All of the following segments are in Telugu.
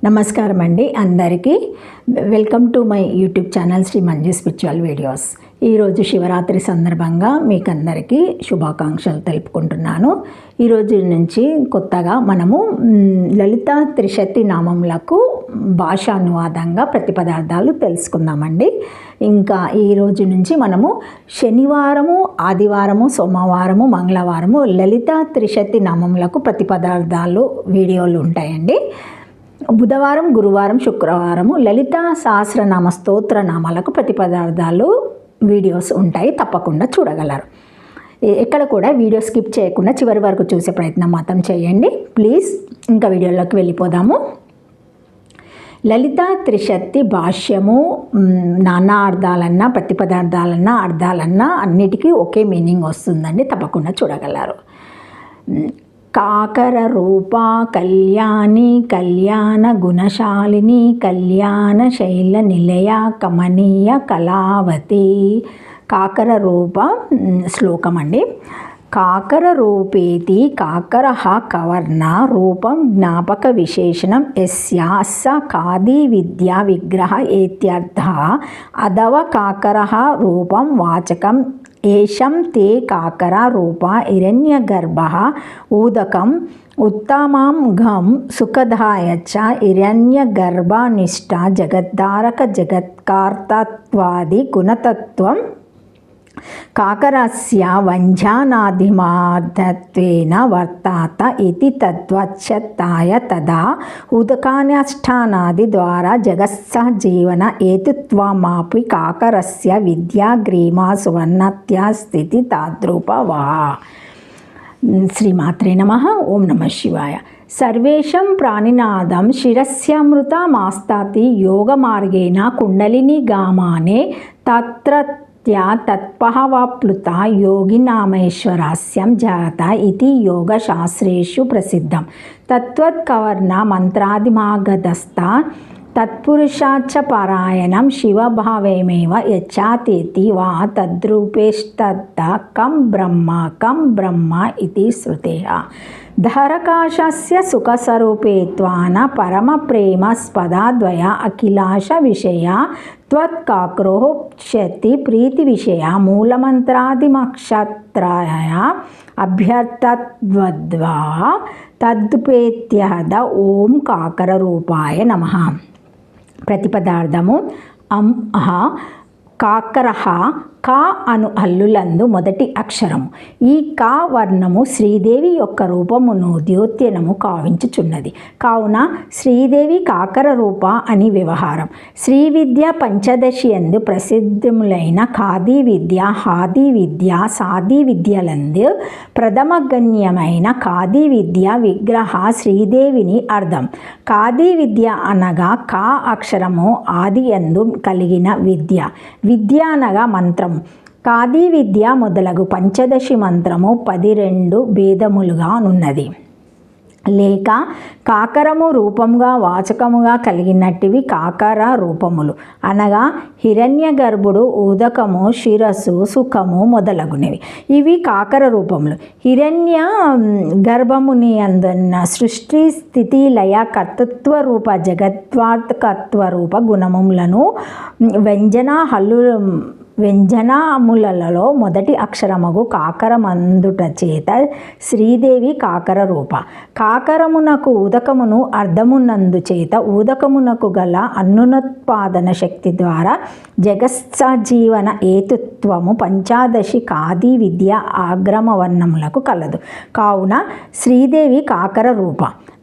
నమస్కారం అండి అందరికీ. Welcome to my YouTube channel Shri Manju spiritual videos. ఈరోజు శివరాత్రి సందర్భంగా మీకు అందరికీ శుభాకాంక్షలు తెలుపుకుంటున్నాను. ఈరోజు నుంచి కొత్తగా మనము లలిత త్రిశతి నామములకు భాషానువాదంగా ప్రతిపదార్థాలు తెలుసుకుందామండి. ఇంకా ఈరోజు నుంచి మనము శనివారము, ఆదివారము, సోమవారము, మంగళవారము లలిత త్రిశతి నామములకు ప్రతిపదార్థాలు వీడియోలు ఉంటాయండి. బుధవారం, గురువారం, శుక్రవారము లలిత సహస్రనామ స్తోత్ర నామాలకు ప్రతిపదార్థాలు వీడియోస్ ఉంటాయి, తప్పకుండా చూడగలరు. ఎక్కడ కూడా వీడియో స్కిప్ చేయకుండా చివరి వరకు చూసే ప్రయత్నం మాత్రం చేయండి ప్లీజ్. ఇంకా వీడియోలోకి వెళ్ళిపోదాము. లలిత త్రిశతి భాష్యము నానా అర్థాలన్నా, ప్రతిపదార్థాలన్నా, అర్థాలన్నా అన్నిటికీ ఒకే మీనింగ్ వస్తుందండి, తప్పకుండా చూడగలరు. కాకర రూప కళ్యాణి కళ్యాణ గుణశాలిని కళ్యాణ శైల నిలయ కమనీయ కళావతి. కాకర రూప శ్లోకం అండి. కాకర రూపేతి కాకరః కవర్ణ రూపం జ్ఞాపక విశేషణం యస్య స ఖాదీ విద్యా విగ్రహ ఏత్యర్థః. అదవ కాకరః రూపం వాచకం ఏషం తే కాకర రూప హిరణ్యగర్భః ఊదకం ఉత్తమాం ఘం సుఖదాయ చ హిరణ్యగర్భనిష్ట జగద్ధారక జగత్కార్తత్వాది గుణతత్వం కాకరస్య వంజానాదిమార్థత్వేన వర్తాత ఇతి తద్వచ్యతాయ తదా ఉదకాన్యష్టానాది ద్వారా జగత్సహజీవన ఏతుత్వమాపి కాకరస్య విద్యా గ్రీమా సువర్ణత్యా స్థితి తాద్రూపవా. శ్రీమాత్రే నమః. ఓం నమః శివాయ. సర్వేషం ప్రాణినాదం శిరస్యమృతమాస్తాతి యోగమార్గేణ కుండలిని గామానే తత్ర తత్పహవాప్లుత యోగినామేశ్వరాస్యం జాత ఇది యోగశాస్త్రేషు ప్రసిద్ధం. తత్వత్కవర్ణ మంత్రాదిమాగధస్థ తత్పురుషాచ్చ పారాయణం శివభావేమేవ యచ్చాతేతి వా తద్రూపేష్టత కం బ్రహ్మ ఇది శృతేః. ధరకాశస్య సుఖస్వరూపేత్వాన పరమ ప్రేమ స్పదాద్వయ అఖిలాశ విషయ త్వత్కాక్రోః క్షతి ప్రీతి విషయ మూలమంత్రాదిమక్షత్రాయ అభ్యర్థద్వద్వా తద్పేత్యహద. ఓం కాకర రూపాయ నమః. ప్రతిపదార్థము కాకరః కా అను హల్లులందు మొదటి అక్షరము. ఈ కా వర్ణము శ్రీదేవి యొక్క రూపమును ద్యోత్యనము కావించుచున్నది. కావున శ్రీదేవి కాకర రూప అని వ్యవహారం. శ్రీ విద్య పంచదశి యందు ప్రసిద్ధములైన ఖాదీ విద్య, హాదీ విద్య, సాదీ విద్యలందు ప్రథమగణ్యమైన ఖాదీ విద్య విగ్రహ శ్రీదేవిని అర్థం. ఖాదీ విద్య అనగా కా అక్షరము ఆది యందు కలిగిన విద్య. విద్య అనగా మంత్రం. ఖాదీ విద్య మొదలగు పంచదశి మంత్రము 12 భేదములుగా నున్నది. లేక కాకరము రూపముగా వాచకముగా కలిగినట్టివి కాకర రూపములు అనగా హిరణ్య గర్భుడు, ఉదకము, శిరస్సు, సుఖము మొదలగునవి. ఇవి కాకర రూపములు. హిరణ్య గర్భముని అందున్న సృష్టి స్థితి లయ కర్తృత్వ రూప జగత్వాత్కత్వ రూప గుణములను వ్యంజనాములలో మొదటి అక్షరమగు కాకరమందుట చేత శ్రీదేవి కాకర రూప. కాకరమునకు ఉదకమును అర్ధమునందు చేత ఉదకమునకు గల అన్నునోత్పాదన శక్తి ద్వారా జగత్సజీవన ఏతుత్వము పంచాదశి ఖాదీ విద్య ఆగ్రమవర్ణములకు కలదు. కావున శ్రీదేవి కాకర రూప.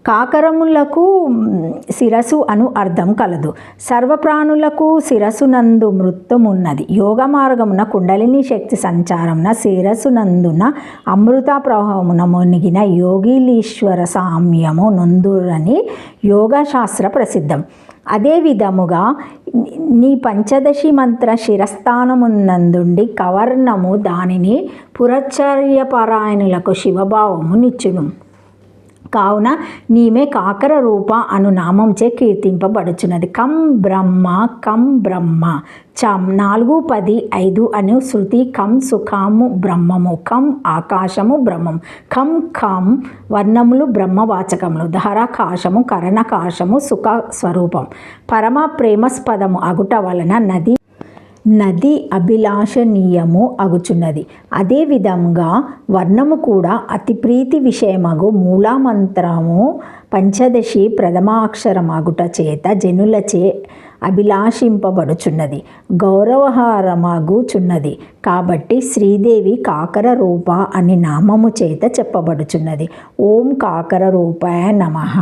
కాకరములకు శిరసు అను అర్థం కలదు. సర్వప్రాణులకు శిరసునందు మృత్తుమున్నది. యోగ మార్గమున కుండలిని శక్తి సంచారమున శిరసునందున అమృత ప్రవాహమున మునిగిన యోగిలీశ్వర సామ్యము నొందురని యోగశాస్త్ర ప్రసిద్ధం. అదే విధముగా నీ పంచదశి మంత్ర శిరస్థానమునందుండి కవర్ణము దానిని పురచర్యపరాయణులకు శివభావము నిచ్చును. కావున నీమే కాకర రూప అను నామంచే కీర్తింపబడుచున్నది. కం బ్రహ్మ చం 4, 10, 5 అను శృతి. కం సుఖాము బ్రహ్మము, కం ఆకాశము బ్రహ్మం, కం ఖం వర్ణములు బ్రహ్మవాచకములు, ధరాకాశము కరణకాశము సుఖ స్వరూపం. పరమ ప్రేమస్పదము అగుట వలన నది అభిలాషణీయము అగుచున్నది. అదేవిధంగా వర్ణము కూడా అతి ప్రీతి విషయమగు మూలామంత్రము పంచదశి ప్రథమాక్షరమగుట చేత జనులచే అభిలాషింపబడుచున్నది, గౌరవహారమగుచున్నది. కాబట్టి శ్రీదేవి కాకర రూప అని నామము చేత చెప్పబడుచున్నది. ఓం కాకర రూపాయ నమః.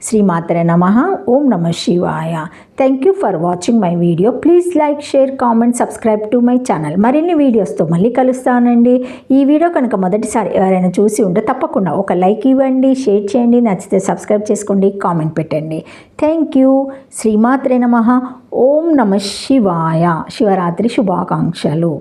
శ్రీమాత్రే నమః. ఓం నమః శివాయ. Thank you for watching my video. Please like, share, comment, subscribe to my channel. మరిన్ని వీడియోస్తో మళ్ళీ కలుస్తానండి. ఈ వీడియో కనుక మొదటిసారి ఎవరైనా చూసి ఉంటే తప్పకుండా ఒక లైక్ ఇవ్వండి, షేర్ చేయండి, నచ్చితే సబ్స్క్రైబ్ చేసుకోండి, కామెంట్ పెట్టండి. Thank you. శ్రీమాత్రే నమః. ఓం నమః శివాయ. శివరాత్రి శుభాకాంక్షలు.